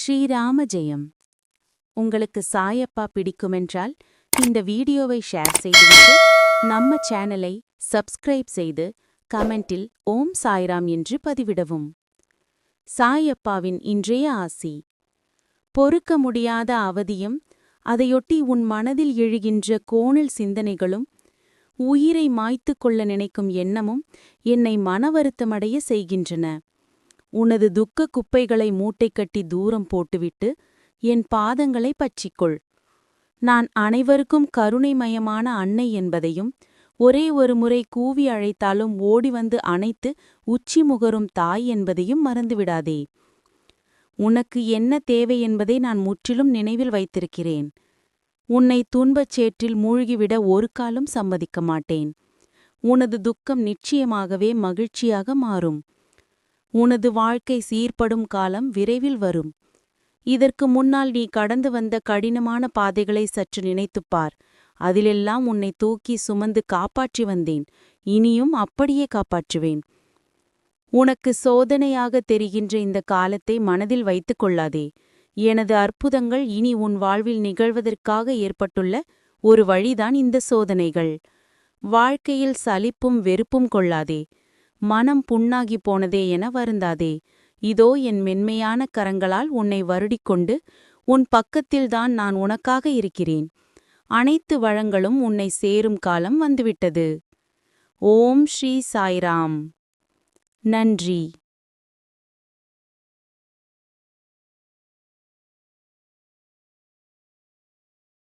ஸ்ரீராம ஜெயம். உங்களுக்கு சாயப்பா பிடிக்குமென்றால் இந்த வீடியோவை ஷேர் செய்துவிட்டு நம்ம சேனலை சப்ஸ்கிரைப் செய்து கமெண்டில் ஓம் சாய்ராம் என்று பதிவிடவும். சாயப்பாவின் இன்றைய ஆசி. பொறுக்க முடியாத அவதியும் அதையொட்டி உன் மனதில் எழுகின்ற கோணில் சிந்தனைகளும் உயிரை மாய்த்து கொள்ள நினைக்கும் எண்ணமும் என்னை மனவருத்தமடைய செய்கின்றன. உனது துக்க குப்பைகளை மூட்டை கட்டி தூரம் போட்டுவிட்டு என் பாதங்களை பற்றிக்கொள். நான் அனைவருக்கும் கருணைமயமான அன்னை என்பதையும் ஒரே ஒரு முறை கூவி அழைத்தாலும் ஓடிவந்து அணைத்து உச்சி முகரும் தாய் என்பதையும் மறந்துவிடாதே. உனக்கு என்ன தேவை என்பதை நான் முற்றிலும் நினைவில் வைத்திருக்கிறேன். உன்னை துன்பச் சேற்றில் மூழ்கிவிட ஒரு காலம் சம்மதிக்க மாட்டேன். உனது துக்கம் நிச்சயமாகவே மகிழ்ச்சியாக மாறும். உனது வாழ்க்கை சீர்படும் காலம் விரைவில் வரும். இதற்கு முன்னால் நீ கடந்து வந்த கடினமான பாதைகளை சற்று நினைத்துப்பார். அதிலெல்லாம் உன்னை தூக்கி சுமந்து காப்பாற்றி வந்தேன். இனியும் அப்படியே காப்பாற்றுவேன். உனக்கு சோதனையாக தெரிகின்ற இந்த காலத்தை மனதில் வைத்துக் கொள்ளாதே. எனது அற்புதங்கள் இனி உன் வாழ்வில் நிகழ்வதற்காக ஏற்பட்டுள்ள ஒரு வழிதான் இந்த சோதனைகள். வாழ்க்கையில் சலிப்பும் வெறுப்பும் கொள்ளாதே. மனம் புண்ணாகி போனதே என வருந்தாதே. இதோ என் மென்மையான கரங்களால் உன்னை வருடிக்கொண்டு உன் பக்கத்தில்தான் நான் உனக்காக இருக்கிறேன். அனைத்து வளங்களும் உன்னை சேரும் காலம் வந்துவிட்டது. ஓம் ஸ்ரீ சாய்ராம். நன்றி.